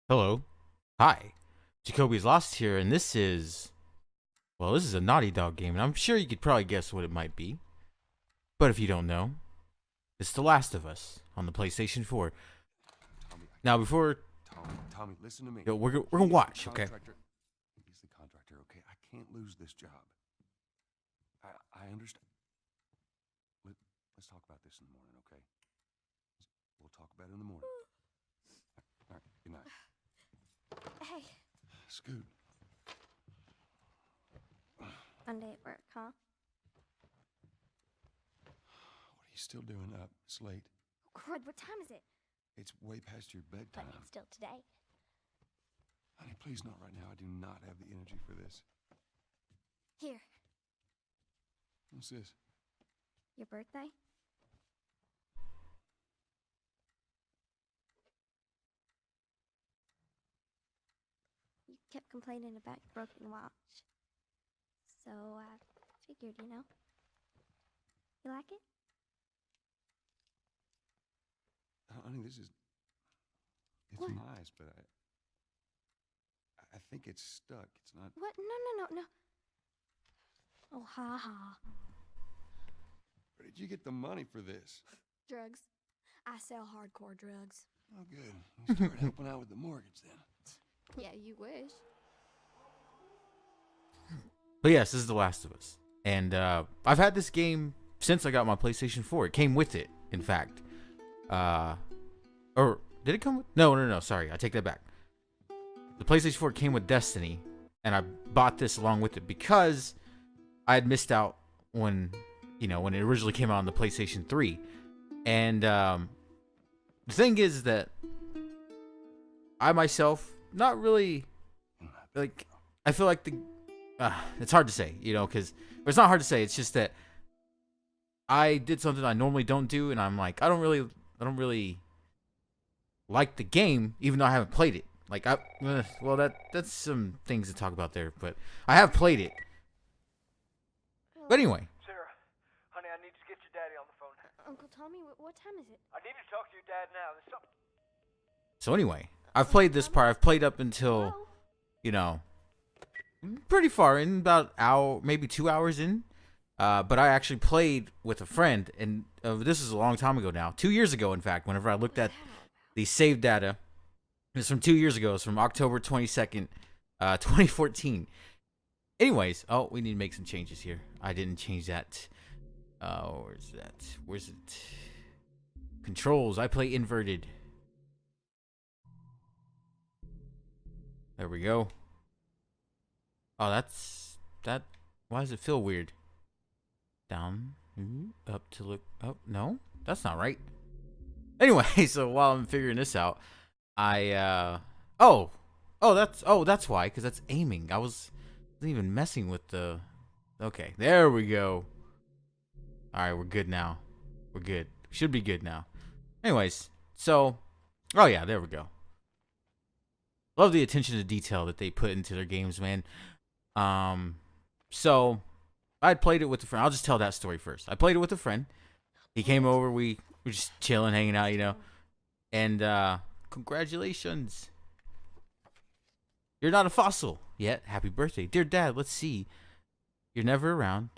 Hello. Hi. Jacobi's Lost here, and this is a Naughty Dog game, and I'm sure you could probably guess what it might be. But if you don't know, it's The Last of Us on the PlayStation 4. Tommy, Now, before Tommy, listen to me. we're gonna watch, okay? He's the contractor, okay? I can't lose this job. I understand. Let's talk about this in the morning, okay? We'll talk about it in the morning. All right, good night. Hey, Scoot. Monday at work, huh? What are you still doing up? It's late. Oh, crud, what time is it? It's way past your But bedtime. it's still today. Honey, please not right now. I do not have the energy for this. Here, What's this? your birthday? You kept complaining about your broken watch. So I figured, You like it? Honey, this is... It's What? nice, but I think it's stuck. It's not... What? No. Oh, ha ha. Where did you get the money for this? Drugs. I sell hardcore drugs. Oh, good. You started helping out with the mortgage then. Yeah, you wish. But yes, this is The Last of Us, and I've had this game since I got my PlayStation 4. It came with it, in fact. Or did it come with? No. Sorry, I take that back. The PlayStation 4 came with Destiny, and I bought this along with it because I had missed out when it originally came out on the PlayStation 3. And the thing is that I myself, not really, like, I feel like it's hard to say, because it's not hard to say. It's just that I did something I normally don't do, and I'm like, I don't really like the game, even though I haven't played it. Like, that's some things to talk about there, but I have played it. But anyway. Sarah, honey, I need to get your daddy on the phone. Uncle Tommy, what time is it? I need to talk to your dad now. There's something. So anyway, I've played this part. I've played up until, Hello? Pretty far in, about hour, maybe 2 hours in. But I actually played with a friend, and this is a long time ago now. 2 years ago, in fact, whenever I looked at the save data. It's from 2 years ago. It's from October 22nd, 2014. Anyways, we need to make some changes here. I didn't change that. Where's that? Where's it? Controls. I play inverted. There we go. Oh, that's that. Why does it feel weird? Down, up to look. Oh, no, that's not right. Anyway, so while I'm figuring this out, that's why, because that's aiming. I wasn't even messing with the. Okay, there we go. All right, we're good now. We're good. Should be good now. Anyways, so, oh yeah, there we go. Love the attention to detail that they put into their games, man. So I'd played it with a friend. I'll just tell that story first. I played it with a friend. He came over. We were just chilling, hanging out, And congratulations. You're not a fossil yet. Happy birthday. Dear Dad, let's see. You're never around.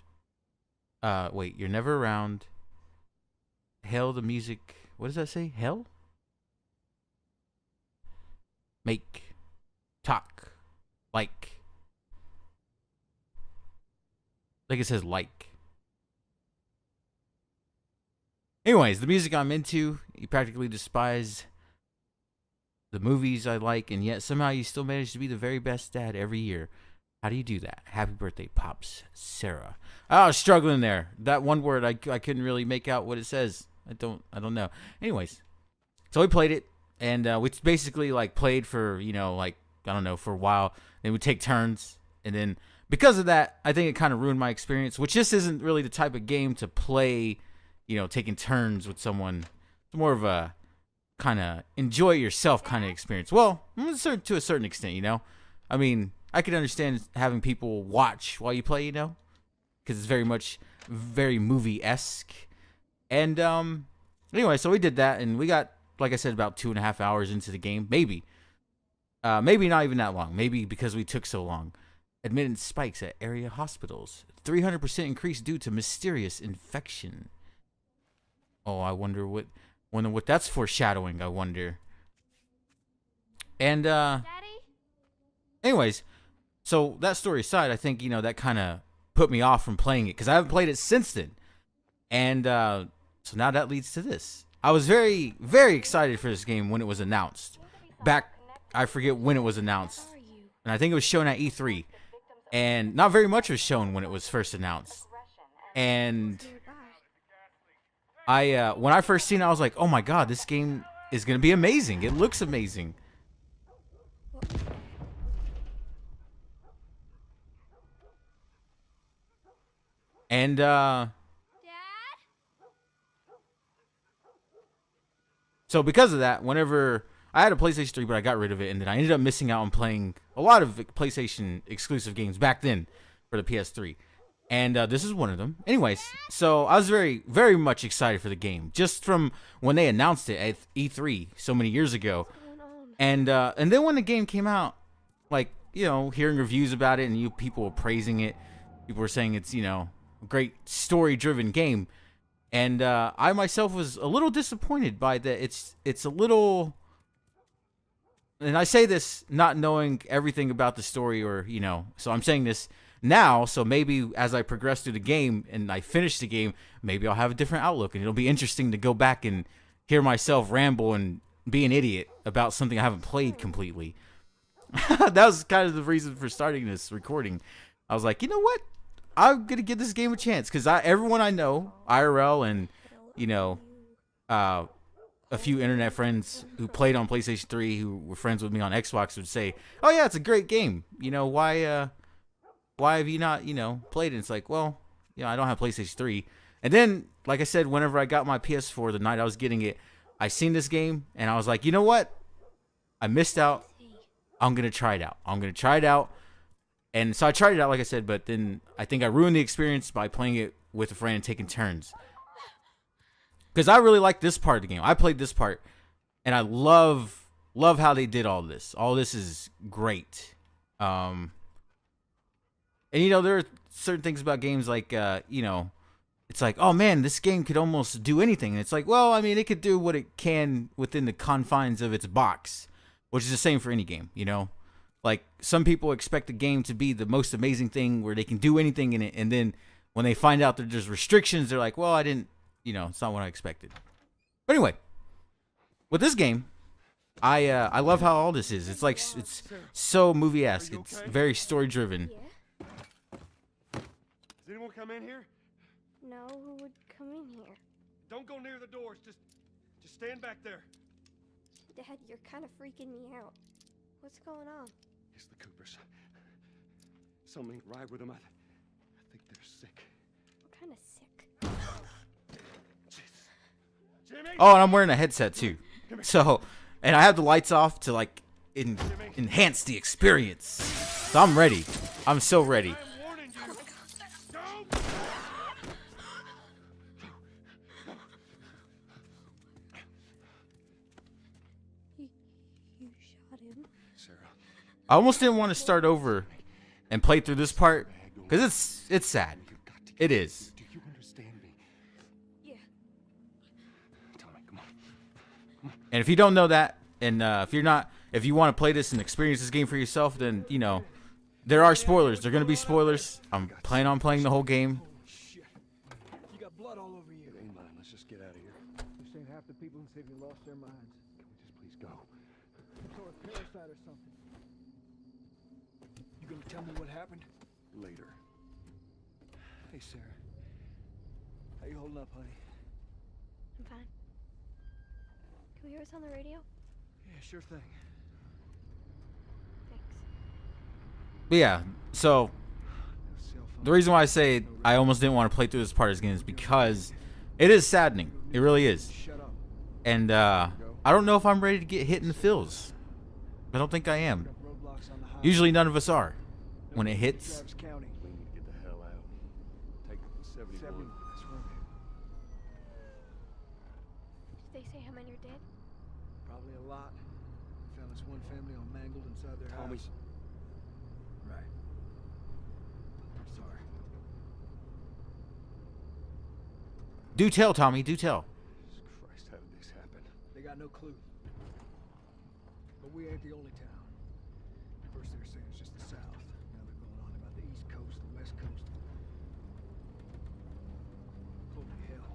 You're never around. Hail the music. What does that say? Hell? Make. Talk. Like it says like. Anyways, the music I'm into, you practically despise the movies I like, and yet somehow you still manage to be the very best dad every year. How do you do that? Happy birthday, Pops, Sarah. I was struggling there. That one word, I couldn't really make out what it says. I don't know. Anyways, so we played it, and we basically like played for, I don't know, for a while. Then we take turns, and then because of that, I think it kind of ruined my experience, which this isn't really the type of game to play, taking turns with someone. It's more of a kind of enjoy yourself kind of experience. Well, to a certain extent, I mean, I could understand having people watch while you play, because it's very movie-esque. And anyway, so we did that, and we got, like I said, about 2.5 hours into the game, maybe. Maybe not even that long. Maybe because we took so long. Admittance spikes at area hospitals. 300% increase due to mysterious infection. Oh, I wonder what that's foreshadowing. I wonder. And Daddy? anyways, so that story aside, I think that kind of put me off from playing it because I haven't played it since then. And so now that leads to this. I was very, very excited for this game when it was announced. Back, I forget when it was announced, Are you? and I think it was shown at E3. And not very much was shown when it was first announced. And Nearby. when I first seen it, I was like, oh my god, this game is gonna be amazing. It looks amazing. And Dad? so because of that, whenever I had a PlayStation 3, but I got rid of it, and then I ended up missing out on playing a lot of PlayStation exclusive games back then for the PS3. And this is one of them. Anyways, so I was very, very much excited for the game, just from when they announced it at E3 so many years ago. What's going on? And then when the game came out, like, hearing reviews about it, and people were praising it. People were saying it's, a great story-driven game. And I myself was a little disappointed by that. It's a little, and I say this not knowing everything about the story, or so I'm saying this now, so maybe as I progress through the game and I finish the game, maybe I'll have a different outlook, and it'll be interesting to go back and hear myself ramble and be an idiot about something I haven't played completely. That was kind of the reason for starting this recording. I was like, you know what? I'm gonna give this game a chance because everyone I know, IRL, and a few internet friends who played on PlayStation 3, who were friends with me on Xbox, would say, "Oh yeah, it's a great game. Why have you not played it?" And it's like, well, I don't have PlayStation 3. And then, like I said, whenever I got my PS4 the night I was getting it, I seen this game and I was like, you know what? I missed out. I'm gonna try it out. And so I tried it out, like I said, but then I think I ruined the experience by playing it with a friend and taking turns. Because I really like this part of the game. I played this part, and I love how they did all this. All this is great. And there are certain things about games like, it's like, oh man, this game could almost do anything. And it's like, well, I mean, it could do what it can within the confines of its box, which is the same for any game, Like, some people expect a game to be the most amazing thing where they can do anything in it, and then when they find out that there's restrictions, they're like, well, I didn't, it's not what I expected. But anyway, with this game, I love how all this is. It's like, it's so movie-esque. It's very story-driven. Yeah? Does anyone come in here? No, who would come in here? Don't go near the doors. Just stand back there. Dad, you're kind of freaking me out. What's going on? It's the Coopers. Something ain't right with them. I think they're sick. What kind of sick? Jimmy! Oh, and I'm wearing a headset too. So, and I have the lights off to like enhance the experience. So I'm ready. I'm so ready. I'm warning you. Don't! You shot him? Sarah. I almost didn't want to start over and play through this part because it's sad. It is. Do you understand me? Yeah. Tell me, come on. And if you don't know that, and if you want to play this and experience this game for yourself, then there are spoilers. There are gonna be spoilers. I'm planning on playing the whole game. Shit. You got blood all over you. It ain't mine. Let's just get out of here. You're saying half the people in the city lost their minds. Can we just please go? Or a parasite or something. You gonna tell me what happened? Later. Hey, Sarah. How you holding up, honey? I'm fine. Can we hear us on the radio? Yeah, sure thing. Thanks. But yeah, so No cell phone. the reason why I say I almost didn't want to play through this part again is because it is saddening. It really is. Shut up. And I don't know if I'm ready to get hit in the feels. I don't think I am. Got roadblocks on the highway. Usually none of us are. When it hits, Travis County. We need to get the hell out. Take the 71. 70. That's where I'm headed. Did they say how many are dead? Probably a lot. Found a This one family all mangled inside their Tommy. house. Right. I'm sorry. Do tell, Tommy. Do tell. Christ, how did this happen? They got no clue. But we ain't the only town. First they were saying it's just the South. Now they're going on about the East Coast, the West Coast. Holy hell.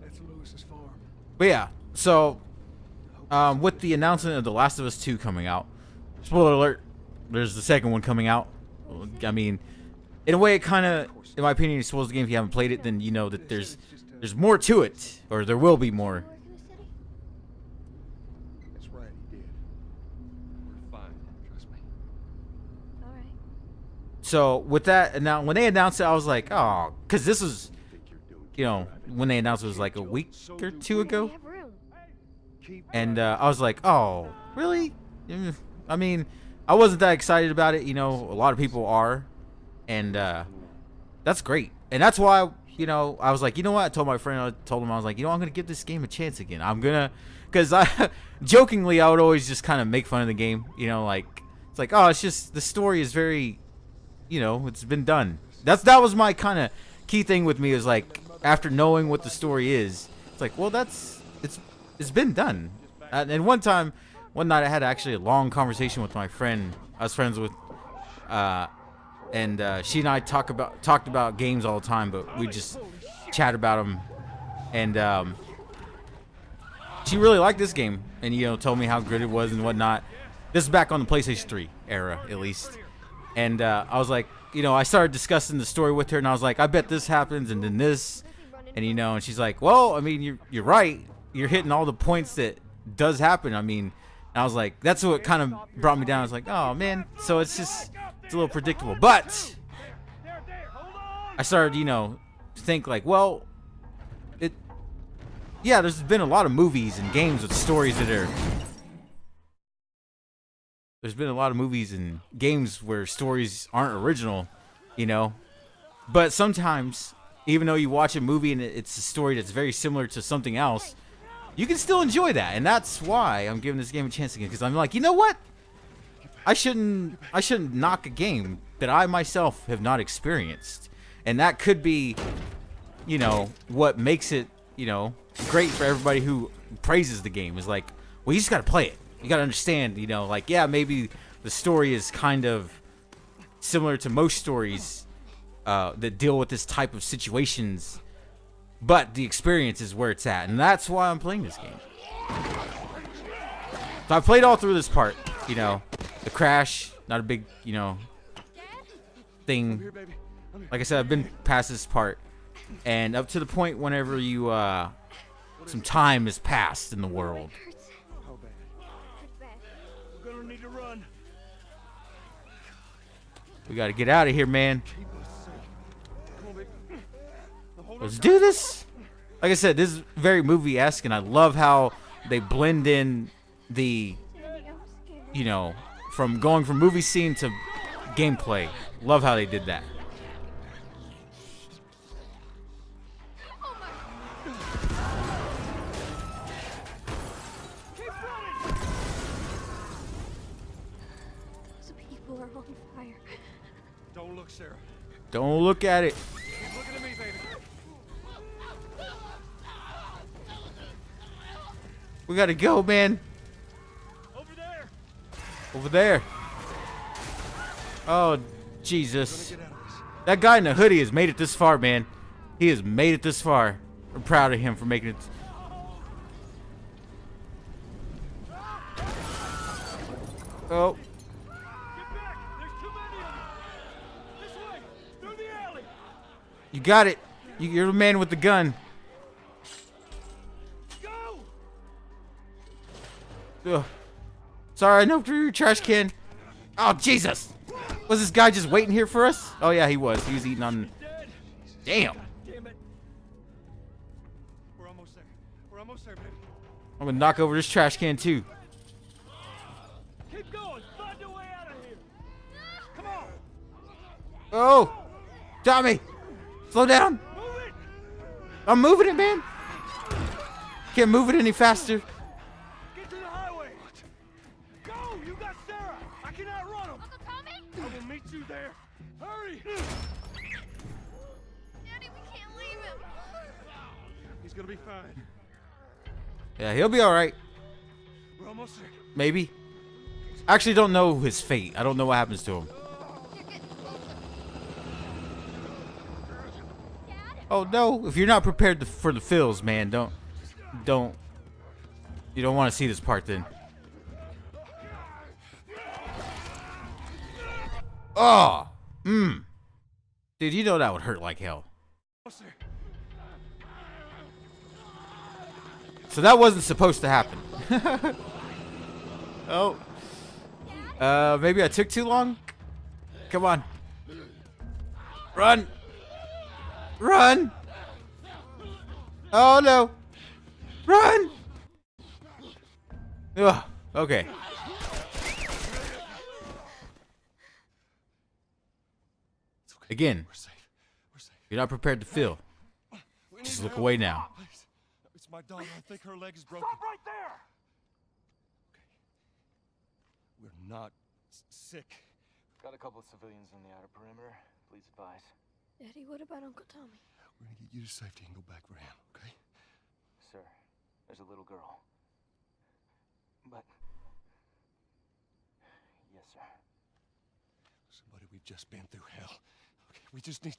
That's Lewis's farm. But yeah, so with the announcement of The Last of Us 2 coming out, spoiler alert, there's the second one coming out. I mean, in a way, it kind of, in my opinion, spoils the game if you haven't played it. Then you know that there's more to it, or there will be more. You work in the city? That's right, he did. We're fine, trust me. All right. So with that, now when they announced it, I was like, oh, because this was, Think you're doing you know, when they announced it was like a week or two ago. We have room. keep And I was like, oh, really? I mean, I wasn't that excited about it. You know, a lot of people are. And that's great. And that's why, you know, I was like, you know what? I told my friend, I told him, I was like, you know, I'm going to give this game a chance again. I'm going to, because jokingly, I would always just kind of make fun of the game. You know, like, it's like, oh, it's just, the story is very, you know, it's been done. That was my kind of key thing with me, is like, after knowing what the story is, it's like, well, it's been done. And one night I had actually a long conversation with my friend I was friends with, and she and I talked about games all the time, but we just chat about them. And she really liked this game, and you know, told me how good it was and whatnot. This is back on the PlayStation 3 era, at least. And I was like, you know, I started discussing the story with her, and I was like, I bet this happens, and then this, and you know, and she's like, well, I mean, you're right. You're hitting all the points that does happen. I mean, and I was like, that's what kind of brought me down. I was like, oh man, so it's a little predictable. But I started, you know, to think like, well, yeah, there's been a lot of movies and games with stories that are. There's been a lot of movies and games where stories aren't original, you know. But sometimes, even though you watch a movie and it's a story that's very similar to something else, you can still enjoy that. And that's why I'm giving this game a chance again, because I'm like, you know what? I shouldn't knock a game that I myself have not experienced. And that could be, you know, what makes it, you know, great for everybody who praises the game. Is like, well, you just got to play it. You got to understand, you know, like, yeah, maybe the story is kind of similar to most stories that deal with this type of situations, but the experience is where it's at. And that's why I'm playing this game. So I played all through this part, you know, the crash, not a big, you know, thing. Like I said, I've been past this part, and up to the point whenever you, some time has passed in the world. How bad? It's bad. We're gonna need to run. We got to get out of here, man. Keep us safe. Come on, baby. Now hold Let's on. do this. Like I said, this is very movie-esque, and I love how they blend in the, you know, from going from movie scene to gameplay. Love how they did that. Those people are on fire. Don't look, Sarah. Don't look at it. Keep looking at me, baby. We got to go, man. Over there. Over there. Oh, Jesus. Get out of this. That guy in the hoodie has made it this far, man. He has made it this far. I'm proud of him for making it. Oh, Get back. There's too many of them. This way. Through the alley. you got it. You're the man with the gun. Go. Ugh. Sorry, I know through your trash can. Oh, Jesus. Was this guy just waiting here for us? Oh, yeah, he was. He was eating on. Dead. Damn. Damn it. We're almost there. We're almost there, baby. I'm going to knock over this trash can, too. Keep going. Find a way out of here. Come on. Oh, Tommy. Slow down. Move it. I'm moving it, man. Can't move it any faster. Get to the highway! Go! You got Sarah! I can outrun him! Uncle Tommy? I will meet you there! Hurry! Daddy, we can't leave him. He's gonna be fine. Yeah, he'll be all right. We're almost there. Maybe. I actually don't know his fate. I don't know what happens to him. You're getting closer. Dad? Oh no! If you're not prepared for the feels, man, don't. You don't want to see this part then. Oh, dude, you know that would hurt like hell. So that wasn't supposed to happen. Oh. Maybe I took too long? Come on. Run. Run. Oh no. Run. Ugh. Okay. Again, We're safe. We're safe. you're not prepared to feel. We Just need look help. away now. Please. It's my daughter. I think her leg is broken. Stop right there! We're not sick. Got a couple of civilians on the outer perimeter. Please advise. Daddy, what about Uncle Tommy? We're gonna get you to safety and go back for him, okay? Sir, there's a little girl. But... Yes, sir. Listen, buddy, we've just been through hell. Okay, we just need...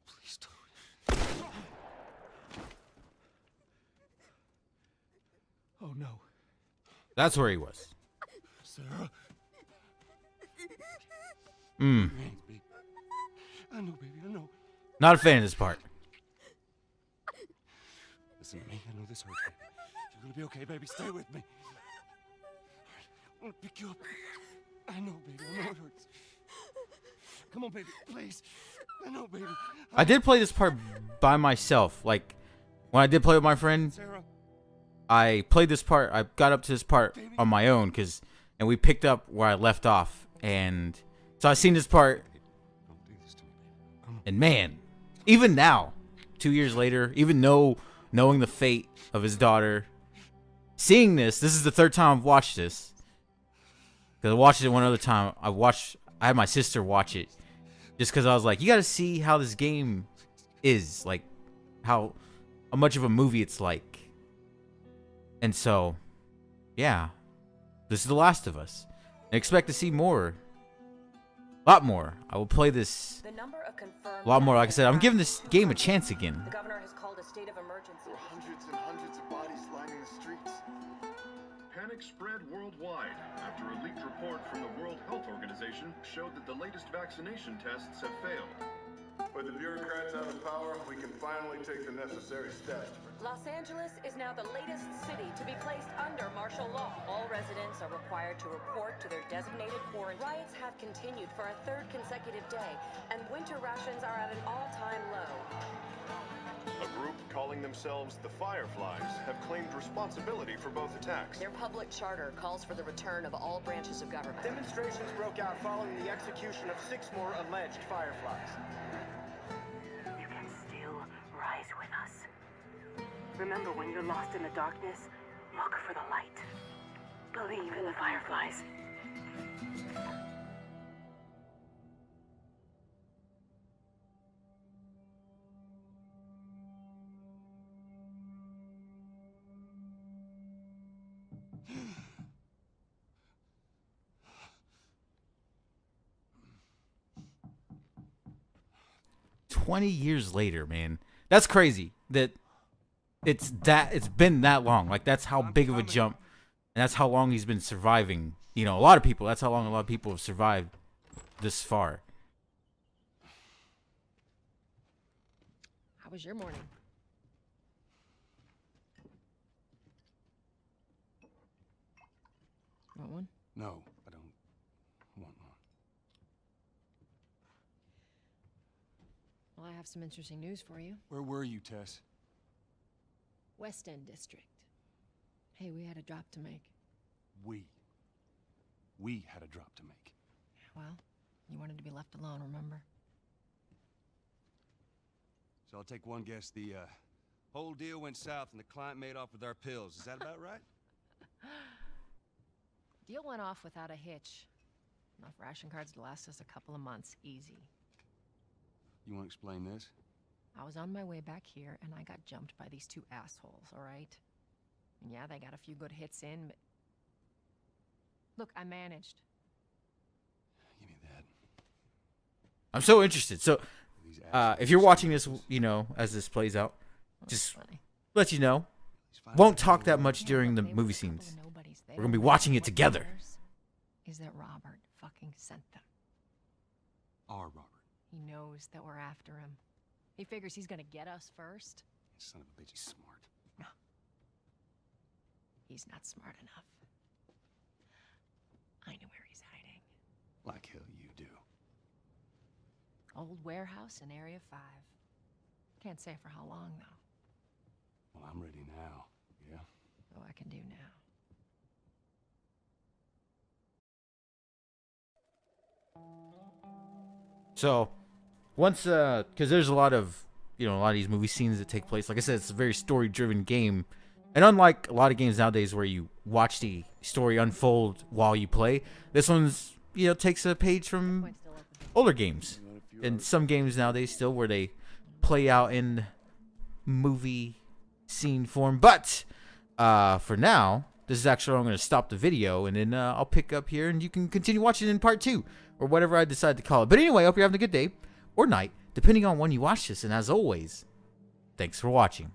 Please don't. Oh no. That's where he was. Sarah. Mm. Thanks, baby. I know, baby, I know. Not a fan of this part. Listen to me. I know this hurts, baby. You're gonna be okay, baby. Stay with me. I'm gonna pick you up. I know, baby. I know it hurts. Come on, baby. Please. I know, baby. I did play this part by myself. Like, when I did play with my friend, Sarah. I played this part. I got up to this part on my own, and we picked up where I left off. And so I seen this part, Don't do this to me, baby. Come on. and man, even now, 2 years later, even knowing the fate of his daughter, seeing this is the third time I've watched this. Because I watched it one other time. I had my sister watch it, just because I was like, you got to see how this game is, like how much of a movie it's like. And so, yeah, this is The Last of Us. I expect to see more, a lot more. I will play this The number of confirmed a lot more. Like I said, I'm giving deaths this game a chance again. The governor has called a state of emergency. Hundreds and hundreds of bodies lining the streets. Panic spread worldwide after a leaked report from the World Health Organization showed that the latest vaccination tests have failed. With the bureaucrats out of power, we can finally take the necessary steps. Los Angeles is now the latest city to be placed under martial law. All residents are required to report to their designated quarantine. Riots have continued for a third consecutive day, and winter rations are at an all-time low. A group calling themselves the Fireflies have claimed responsibility for both attacks. Their public charter calls for the return of all branches of government. Demonstrations broke out following the execution of 6 more alleged Fireflies. You can still rise with us. Remember, when you're lost in the darkness, look for the light. Believe in the Fireflies. "20 years later, man. That's crazy that it's been that long. Like, that's how big of a jump, and that's how long he's been surviving. You know, that's how long a lot of people have survived this far. How was your morning? Want one? No, I don't want one. Well, I have some interesting news for you. Where were you, Tess? West End District. Hey, we had a drop to make. We had a drop to make. Well, you wanted to be left alone, remember? So I'll take one guess. The whole deal went south and the client made off with our pills. Is that about right? Deal went off without a hitch. Enough ration cards to last us a couple of months. Easy. You want to explain this? I was on my way back here, and I got jumped by these two assholes, all right? And yeah, they got a few good hits in, but... Look, I managed. Give me that. I'm so interested. So, if you're watching this, you know, as this plays out, just let you know, won't talk that much during the movie scenes. We're gonna be watching it together. Is that Robert fucking sent them? Our Robert. He knows that we're after him. He figures he's gonna get us first. Son of a bitch, he's smart. No. He's not smart enough. I know where he's hiding. Like hell you do. Old warehouse in Area 5. Can't say for how long, though. Well, I'm ready now. Yeah? Oh, I can do now. So, once, because there's a lot of, you know, a lot of these movie scenes that take place. Like I said, it's a very story-driven game. And unlike a lot of games nowadays where you watch the story unfold while you play, this one's, you know, takes a page from older games. And some games nowadays still where they play out in movie scene form. But for now, this is actually where I'm going to stop the video, and then I'll pick up here, and you can continue watching in part 2 or whatever I decide to call it. But anyway, I hope you're having a good day or night, depending on when you watch this. And as always, thanks for watching.